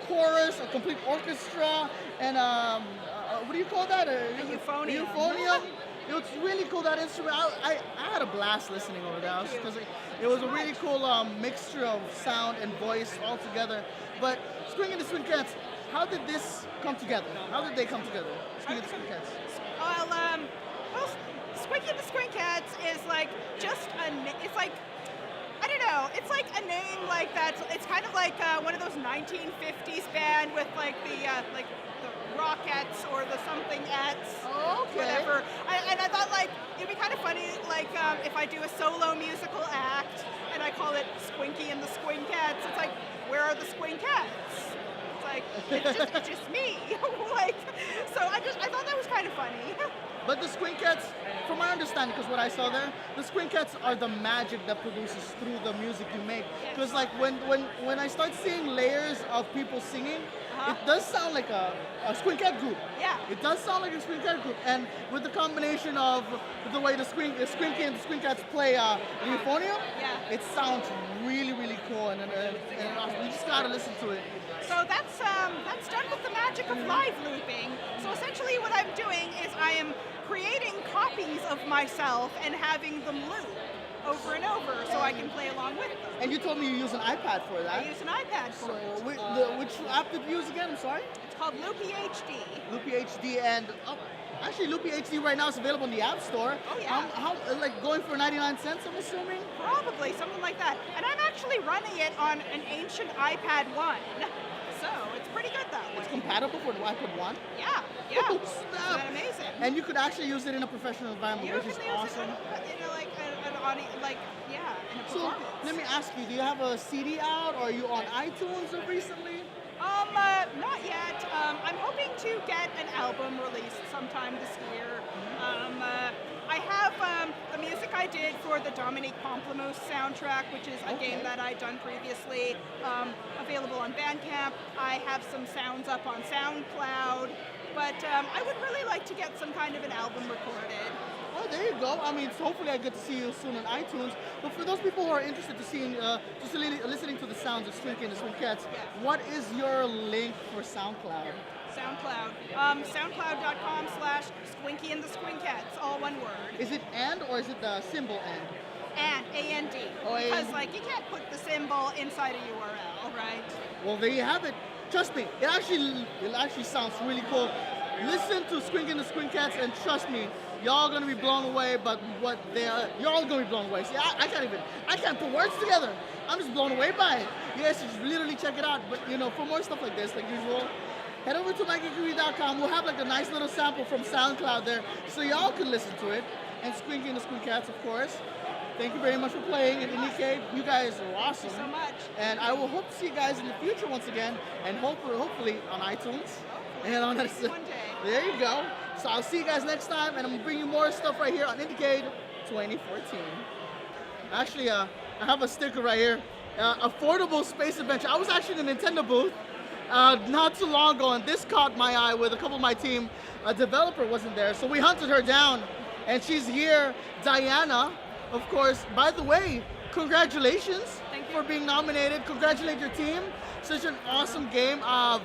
A: chorus, a complete orchestra, and what do you call that? A
L: euphonium.
A: Euphonium. It was really cool, that instrument. I had a blast listening over there because it was a really cool mixture of sound and voice all together. But Squinky and the Squinkets, how did this come together? How did they come together? Squinky and the Squinkets.
L: Well, Squinky and the Squinkets is like just it's like, I don't know, it's like a name like that. It's kind of like one of those 1950s band with like the Rockettes or the something-ettes, whatever. And I thought like it'd be kind of funny, like if I do a solo musical act and I call it Squinky and the Squinkets. It's like, where are the Squinkets? It's like it's just me. Like, so I thought that was kind of funny.
A: But the Squinkets, from my understanding, because what I saw there, the Squinkets are the magic that produces through the music you make. Because like when I start seeing layers of people singing, it does sound like a Squinket group.
L: Yeah.
A: It does sound like a Squinket group. And with the combination of the way the Squinky and the Squinkets play the euphonium, it sounds really, really cool. And you just gotta listen to it.
L: So that's done with the magic of live looping. So essentially what I'm doing is I am creating copies of myself and having them loop over and over so I can play along with them.
A: And you told me you use an iPad for that.
L: I use an iPad for it.
A: Which app did you use again? I'm sorry?
L: It's called Loopy HD.
A: Loopy HD, and actually Loopy HD right now is available in the App Store.
L: Oh yeah.
A: How like going for 99 cents, I'm assuming?
L: Probably, something like that. And I'm actually running it on an ancient iPad 1. So it's pretty good though.
A: It's compatible for the iPad 1?
L: Yeah.
A: Oh,
L: Isn't that amazing?
A: And you could actually use it in a professional environment, which is awesome.
L: In a
A: So
L: performance.
A: let me ask you, do you have a CD out, or are you on iTunes recently?
L: Not yet. I'm hoping to get an album released sometime this year. I have the music I did for the Dominique Pamplemousse soundtrack, which is a game that I'd done previously, available on Bandcamp. I have some sounds up on SoundCloud, but I would really like to get some kind of an album recorded.
A: Oh, there you go. I mean, hopefully I get to see you soon on iTunes. But for those people who are interested to seeing, just listening to the sounds of Squinky and the Squinkettes, what is your link for SoundCloud?
L: SoundCloud. SoundCloud.com/Squinky and the Squinkettes, all one word.
A: Is it and, or is it the symbol and?
L: And, A-N-D.
A: Oh,
L: because
A: A-N-D.
L: like you can't put the symbol inside a URL, right?
A: Well, there you have it. Trust me, it actually sounds really cool. Listen to Squinky and the Squinkettes, and trust me, y'all gonna be blown away by what they are. You're all gonna be blown away. See, I can't put words together. I'm just blown away by it. You guys should just literally check it out. But for more stuff like this, like usual, head over to MikeGeekery.com. We'll have like a nice little sample from SoundCloud there, so y'all can listen to it. And Squinky and the Squinkettes, of course. Thank you very much for playing in Indiecade. You guys are awesome.
L: so much.
A: And I will hope to see you guys in the future once again, and hopefully on iTunes. And on
L: One day.
A: There you go. So I'll see you guys next time, and I'm gonna bring you more stuff right here on Indiecade 2014. Actually, I have a sticker right here. Affordable Space Adventure. I was actually in the Nintendo booth not too long ago, and this caught my eye with a couple of my team. A developer wasn't there, so we hunted her down, and she's here. Diana, of course. By the way, congratulations for being nominated. Congratulate your team. Such an awesome game.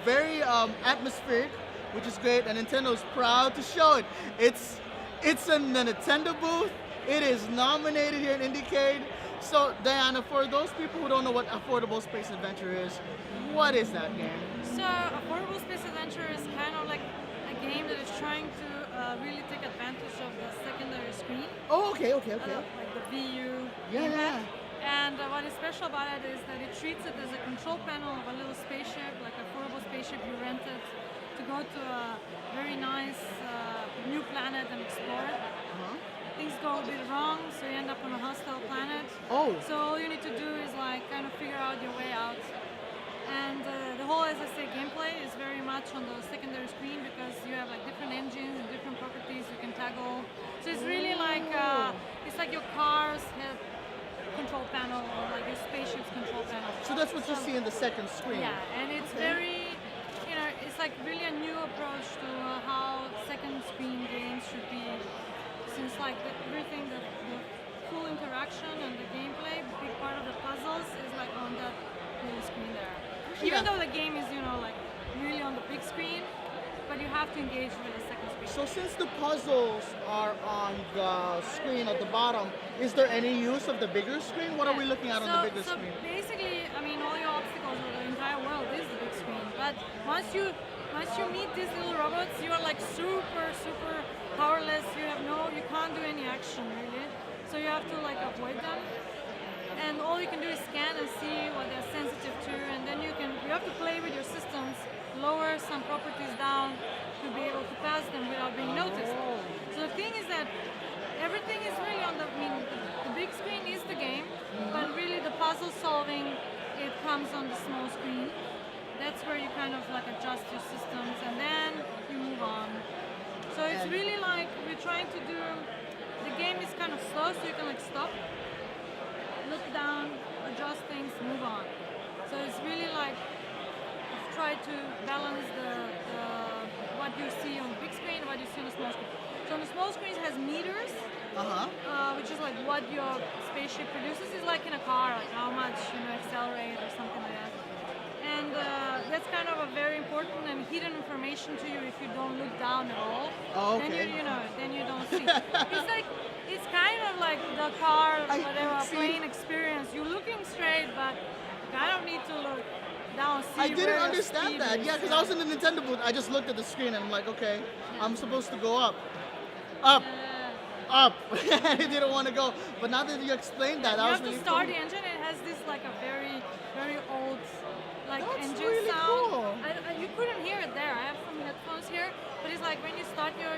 A: Very atmospheric, which is great, and Nintendo's proud to show it. It's in the Nintendo booth. It is nominated here in Indiecade. So, Diana, for those people who don't know what Affordable Space Adventure is, what is that game?
M: So, Affordable Space Adventure is kind of like a game that is trying to really take advantage of the secondary screen.
A: Oh, okay.
M: Like the VU.
A: Yeah.
M: And what is special about it is that it treats it as a control panel of a little spaceship, like a portable spaceship you rented to go to a very nice new planet and explore it. Things go a bit wrong, so you end up on a hostile planet.
A: Oh.
M: So all you need to do is like kind of figure out your way out. And the whole, as I say, gameplay is very much on the secondary screen because you have like different engines and different properties you can toggle. So it's really like it's like your cars have control panel or like your spaceship's control panel.
A: So that's what you see in the second screen.
M: Yeah, and it's very, it's like really a new approach to how second screen games should be. Since like everything, the full interaction and the gameplay, big part of the puzzles is like on that little screen there. Even though the game is, like really on the big screen, but you have to engage with the second screen.
A: So since the puzzles are on the screen at the bottom, is there any use of the bigger screen? What are we looking at on the bigger screen?
M: So basically, I mean, all your obstacles or the entire world is the big screen. But once you meet these little robots, you are like super powerless. You can't do any action really. So you have to like avoid them. And all you can do is scan and see what they're sensitive to, and then you have to play with your systems, lower some properties down to be able to pass them without being noticed. So the thing is that everything is really on the big screen is the game, but really the puzzle solving, it comes on the small screen. That's where you kind of like adjust your systems and then you move on. So it's really like we're trying to do, the game is kind of slow so you can like stop, look down, adjust things, move on. So it's really like try to balance what you see on the big screen and what you see on the small screen. So on the small screen it has meters, which is like what your spaceship produces. Is like in a car, like how much accelerate or something like that. And that's kind of a very important and hidden information to you if you don't look down at all.
A: Oh, okay.
M: Then you don't see. It's kind of like the car, whatever, plane experience. You're looking straight, but you kind of need to look down. See
A: I didn't
M: where
A: understand
M: your
A: that.
M: speed
A: Yeah,
M: is.
A: because I was in the Nintendo booth. I just looked at the screen and I'm like, okay, I'm supposed to go up. Up. I didn't want to go. But now that you explained that,
M: You
A: was
M: have to
A: really
M: start
A: cool.
M: the engine. It has this like a very, very old
A: That's
M: engine
A: really
M: sound.
A: cool.
M: You couldn't hear it there. I have some headphones here, but it's like when you start your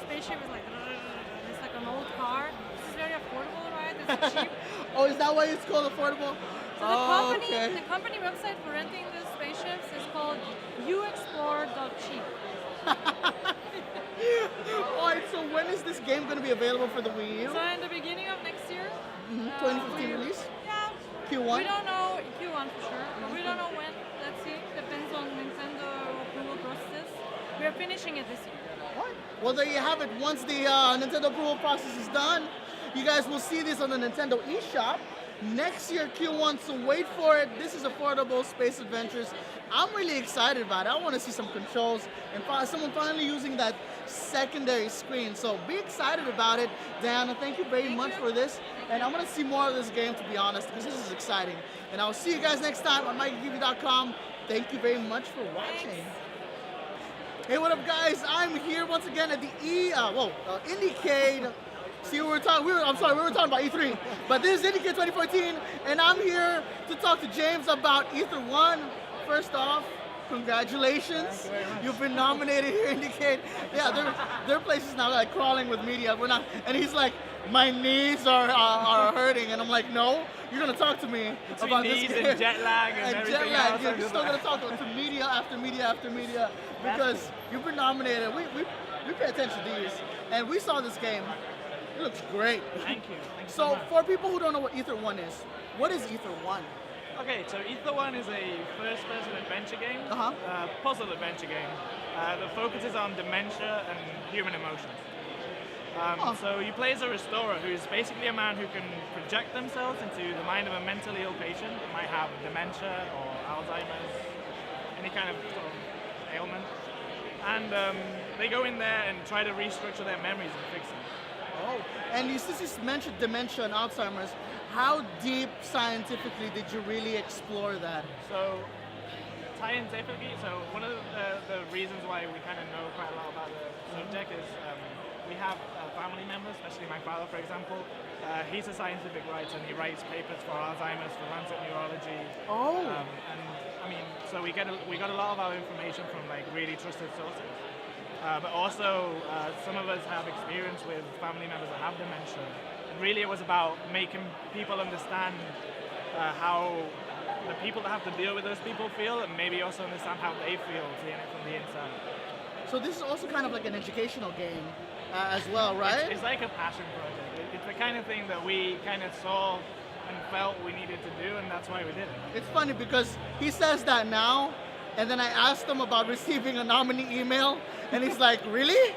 M: spaceship, it's like an old car. This is very affordable, right? It's cheap.
A: Oh, is that why it's called affordable?
M: So the company website for renting the spaceships is called uexplore.cheap.
A: Alright, so when is this game going to be available for the Wii U?
M: So in the beginning of next year,
A: 2015 release?
M: Yeah.
A: Q1?
M: We don't know Q1 for sure, but we don't know when. Let's see. Depends on Nintendo approval process. We are finishing it this year.
A: Well, there you have it. Once the Nintendo approval process is done, you guys will see this on the Nintendo eShop. Next year, Q1, so wait for it. This is Affordable Space Adventures. I'm really excited about it. I want to see some controls and someone finally using that secondary screen. So be excited about it. Diana, thank you very much for this. And I'm going to see more of this game, to be honest, because this is exciting. And I'll see you guys next time on MikeyGivi.com. Thank you very much for watching. Hey, what up, guys? I'm here once again at the Indiecade. See, we were talking about E3, but this is Indiecade 2014, and I'm here to talk to James about Ether 1. First off, congratulations.
H: Thank you very much.
A: You've been nominated here, Indiecade. Yeah, their place is now like crawling with media. We're not, and he's like, my knees are hurting, and I'm like, no, you're gonna talk to me about this
H: knees
A: game.
H: and jet lag and everything
A: jet lag.
H: else,
A: You're
H: I'm just
A: still
H: like-
A: gonna talk to media after media after media because you've been nominated. We pay attention to these, and we saw this game. It looks great.
H: Thank you. Thank you
A: So
H: much.
A: for people who don't know what Ether 1 is, what is Ether 1?
H: Okay, so Ether 1 is a first-person adventure game,
A: Uh-huh.
H: puzzle adventure game that focuses on dementia and human emotions. So you play as a restorer who is basically a man who can project themselves into the mind of a mentally ill patient who might have dementia or Alzheimer's, any kind of sort of ailment. And they go in there and try to restructure their memories and fix them.
A: Oh, and since you mentioned dementia and Alzheimer's, how deep scientifically did you really explore that?
H: So scientifically, so one of the reasons why we kind of know quite a lot about the subject is we have family members, especially my father, for example. He's a scientific writer and he writes papers for Alzheimer's, for Lancet Neurology.
A: Oh.
H: And I mean, so we got a lot of our information from like really trusted sources. But also, some of us have experience with family members that have dementia. And really, it was about making people understand how the people that have to deal with those people feel, and maybe also understand how they feel, seeing it from the inside.
A: So this is also kind of like an educational game as well, right?
H: It's like a passion project. It's the kind of thing that we kind of saw and felt we needed to do, and that's why we did it.
A: It's funny because he says that now, and then I asked him about receiving a nominee email, and he's like, really?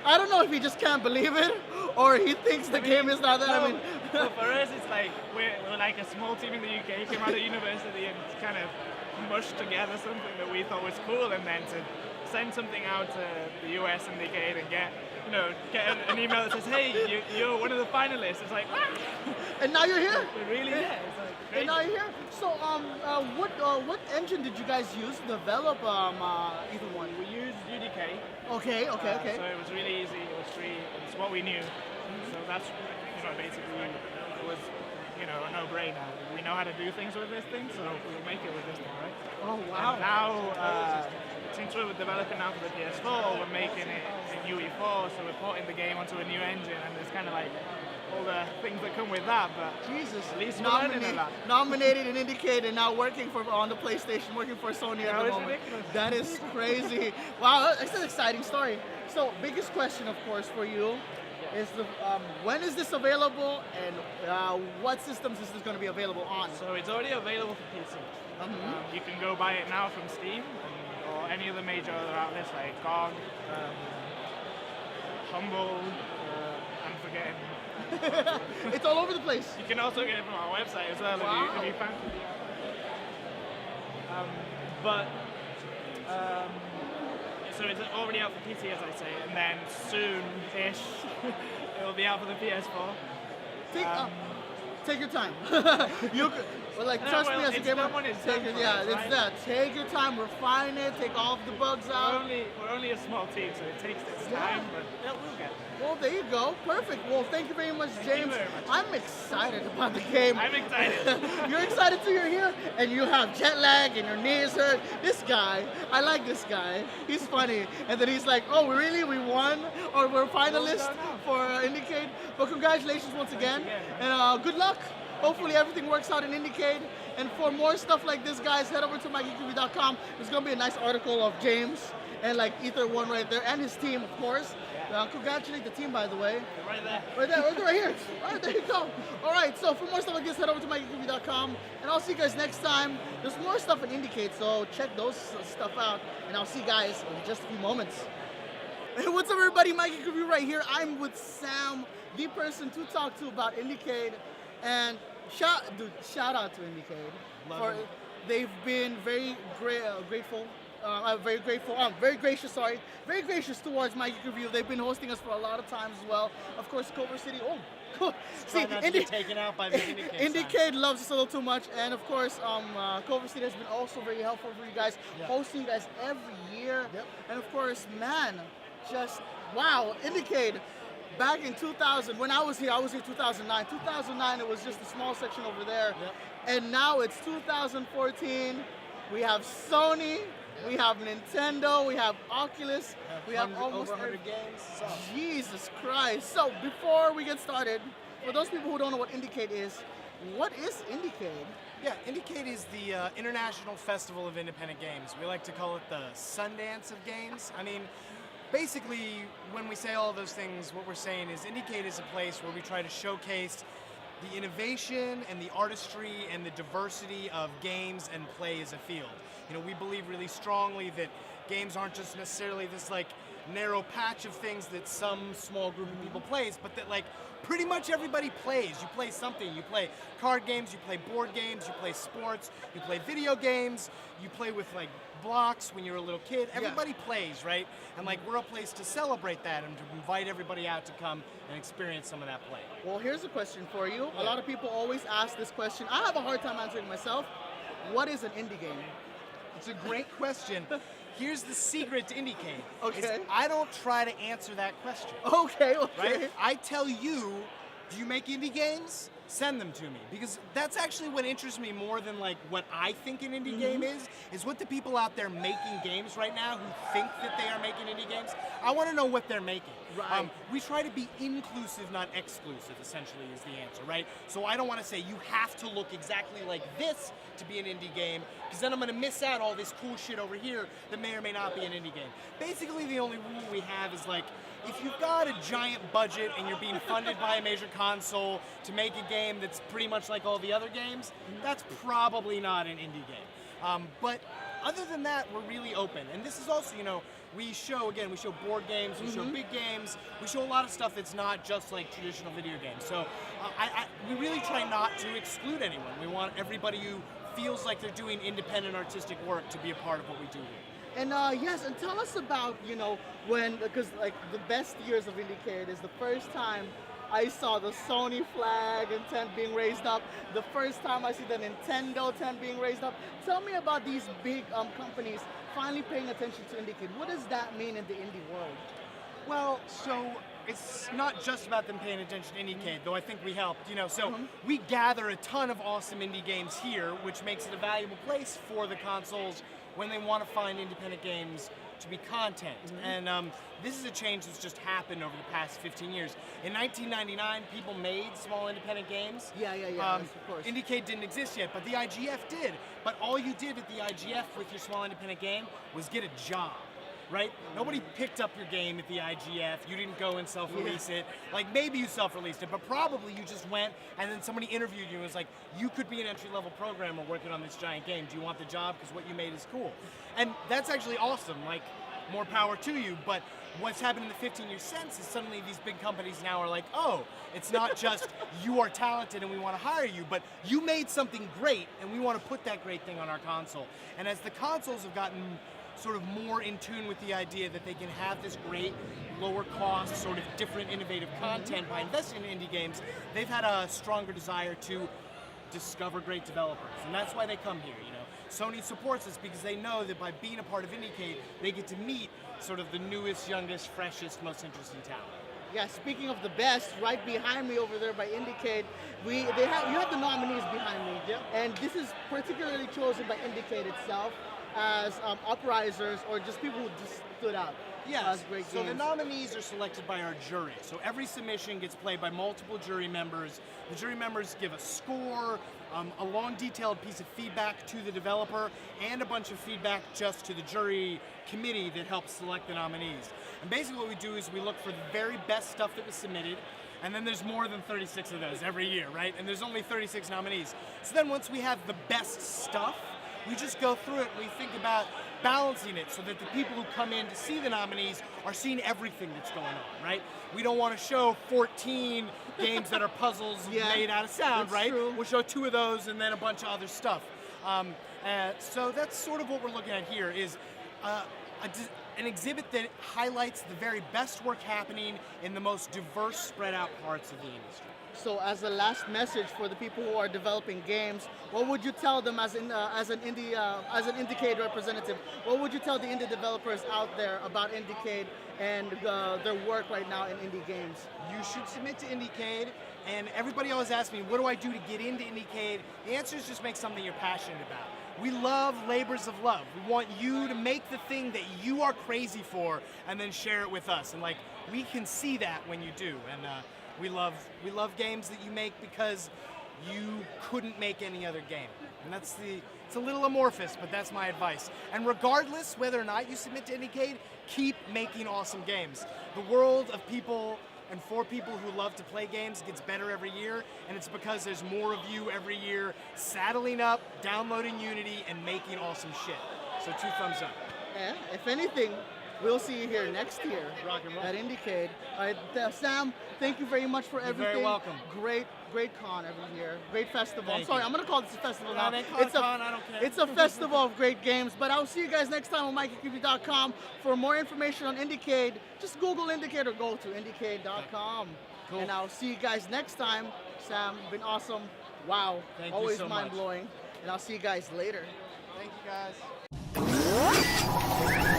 A: I don't know if he just can't believe it, or he thinks the game is not that.
H: No,
A: I mean,
H: so for us, it's like we're like a small team in the UK, came out of university and kind of mushed together something that we thought was cool, and then to send something out to the US and Indiecade and get an email that says, hey, you're one of the finalists. It's like,
A: and now you're here.
H: We're really here. It's like crazy.
A: And now you're here. So, what engine did you guys use to develop Ether 1?
H: We used UDK.
A: Okay.
H: So it was really easy. It was free. It's what we knew. So that's basically it was a no-brainer. We know how to do things with this thing, so we'll make it with this thing, right?
A: Oh wow!
H: And now, since we're developing now for the PS4, we're making it in UE4, so we're porting the game onto a new engine, and there's kind of like all the things that come with that. But
A: Jesus,
H: at least we're learning a lot.
A: Nominated and Indiecade, and now working on the PlayStation, working for Sony at the
H: it's
A: moment.
H: ridiculous.
A: That is crazy. Wow, that's an exciting story. So, biggest question, of course, for you is when is this available, and what systems is this going to be available on?
H: So it's already available for PC. You can go buy it now from Steam or any of the major other outlets like GOG, Humble, I'm forgetting.
A: It's all over the place.
H: You can also get it from our website as well if you fancy. So it's already out for PC, as I say, and then soon-ish it will be out for the PS4.
A: Take your time. Trust me as a gamer. Take your time, refine it, take all of the bugs out.
H: We're only a small team, so it takes its time, but we'll get it.
A: Well, there you go. Perfect. Well, thank you very much, James. I'm excited about the game.
H: I'm excited.
A: You're excited too, you're here, and you have jet lag and your knees hurt. This guy, I like this guy. He's funny. And then he's like, oh, really? We won? Or we're finalists for Indiecade? But congratulations once again. And good luck. Hopefully everything works out in Indiecade. And for more stuff like this, guys, head over to MyGeekReview.com. There's going to be a nice article of James and like Ether 1 right there, and his team, of course. Congratulate the team, by the way.
H: Right there.
A: Right here. All right, there you go. All right, so for more stuff like this, head over to MyGeekReview.com, and I'll see you guys next time. There's more stuff in Indiecade, so check those stuff out, and I'll see you guys in just a few moments. Hey, what's up, everybody? My Geek Review right here. I'm with Sam, the person to talk to about Indiecade, and shout out to Indiecade. They've been very grateful. Very gracious towards my Geek Review. They've been hosting us for a lot of times as well. Of course, Culver City. See,
H: taken out by the
A: Indiecade loves us a little too much, and of course, Culver City has been also very helpful for you guys, hosting you guys every year. And of course, man, just wow, Indiecade. Back in 2000, when I was here 2009. 2009, it was just a small section over there, and now it's 2014. We have Sony, we have Nintendo, we have Oculus, we have almost
D: over 100 games. So.
A: Jesus Christ. So before we get started, for those people who don't know what Indiecade is, what is Indiecade?
H: Yeah, Indiecade is the International Festival of Independent Games. We like to call it the Sundance of games. I mean, basically, when we say all those things, what we're saying is Indiecade is a place where we try to showcase the innovation and the artistry and the diversity of games and play as a field. You know, we believe really strongly that games aren't just necessarily this like narrow patch of things that some small group of people plays, but that like pretty much everybody plays. You play something. You play card games, you play board games, you play sports, you play video games, you play with like blocks when you're a little kid. Everybody plays, right? And like we're a place to celebrate that and to invite everybody out to come and experience some of that play.
A: Well, here's a question for you. A lot of people always ask this question. I have a hard time answering myself. What is an indie game?
H: It's a great question. Here's the secret to Indiecade.
A: Okay.
H: I don't try to answer that question.
A: Okay.
H: Right? I tell you, do you make indie games? Send them to me, because that's actually what interests me more than like what I think an indie game is what the people out there making games right now who think that they are making indie games. I want to know what they're making.
A: Right.
H: We try to be inclusive, not exclusive, essentially is the answer, right? So I don't want to say you have to look exactly like this to be an indie game, because then I'm going to miss out all this cool shit over here that may or may not be an indie game. Basically, the only rule we have is like, if you've got a giant budget and you're being funded by a major console to make a game that's pretty much like all the other games, that's probably not an indie game. But other than that, we're really open. And this is also, you know, we show board games, we show big games, we show a lot of stuff that's not just like traditional video games. So we really try not to exclude anyone. We want everybody who feels like they're doing independent artistic work to be a part of what we do here.
A: And yes, and tell us about, you know, when, because like the best years of Indiecade is the first time I saw the Sony flag and tent being raised up, the first time I see the Nintendo tent being raised up. Tell me about these big companies finally paying attention to Indiecade. What does that mean in the indie world?
H: Well, so it's not just about them paying attention to Indiecade, though I think we helped. You know, so we gather a ton of awesome indie games here, which makes it a valuable place for the consoles when they want to find independent games to be content. And this is a change that's just happened over the past 15 years. In 1999, people made small independent games.
A: Yeah, of course.
H: Indiecade didn't exist yet, but the IGF did. But all you did at the IGF with your small independent game was get a job. Right? Nobody picked up your game at the IGF. You didn't go and self-release it. Like, maybe you self-released it, but probably you just went and then somebody interviewed you and was like, you could be an entry-level programmer working on this giant game. Do you want the job? Because what you made is cool. And that's actually awesome. Like, more power to you. But what's happened in the 15 years since is suddenly these big companies now are like, oh, it's not just you are talented and we want to hire you, but you made something great and we want to put that great thing on our console. And as the consoles have gotten sort of more in tune with the idea that they can have this great, lower cost, sort of different, innovative content by investing in indie games, they've had a stronger desire to discover great developers. And that's why they come here, you know. Sony supports us because they know that by being a part of Indiecade, they get to meet sort of the newest, youngest, freshest, most interesting talent.
A: Yeah, speaking of the best, right behind me over there by Indiecade, you have the nominees behind me. Yep. And this is particularly chosen by Indiecade itself as uprisers or just people who just stood out.
H: Yes,
A: great
H: so
A: games.
H: the nominees are selected by our jury. So every submission gets played by multiple jury members. The jury members give a score, a long detailed piece of feedback to the developer, and a bunch of feedback just to the jury committee that helps select the nominees. And basically what we do is we look for the very best stuff that was submitted, and then there's more than 36 of those every year, right? And there's only 36 nominees. So then once we have the best stuff, we just go through it and we think about balancing it so that the people who come in to see the nominees are seeing everything that's going on, right? We don't want to show 14 games that are puzzles made out of sound,
A: that's
H: right?
A: true.
H: We'll show 2 of those and then a bunch of other stuff. So that's sort of what we're looking at here is an exhibit that highlights the very best work happening in the most diverse, spread out parts of the industry.
A: So as a last message for the people who are developing games, what would you tell them as an Indiecade representative? What would you tell the indie developers out there about Indiecade and their work right now in indie games?
H: You should submit to Indiecade, and everybody always asks me, what do I do to get into Indiecade? The answer is just make something you're passionate about. we love labors of love. We want you to make the thing that you are crazy for and then share it with us. And like, we can see that when you do. And we love games that you make because you couldn't make any other game. And it's a little amorphous, but that's my advice. And regardless whether or not you submit to Indiecade, keep making awesome games. The world of people and for people who love to play games gets better every year, and it's because there's more of you every year saddling up, downloading Unity, and making awesome shit. So 2 thumbs up.
A: And if anything, we'll see you here next year
H: Rock and roll.
A: at Indiecade. All right, Sam, thank you very much for everything.
H: very welcome.
A: Great con every year. Great festival.
H: Thank
A: I'm sorry,
H: you.
A: I'm going to call this a festival
H: No,
A: now.
H: they call it con, I don't care.
A: It's a festival of great games, but I'll see you guys next time on MikeyCreepy.com. For more information on Indiecade, just Google Indiecade or go to Indiecade.com.
H: Cool.
A: And I'll see you guys next time. Sam, been awesome. Wow.
H: Thank you
A: Always
H: so much.
A: mind-blowing. And I'll see you guys later.
H: Thank you guys.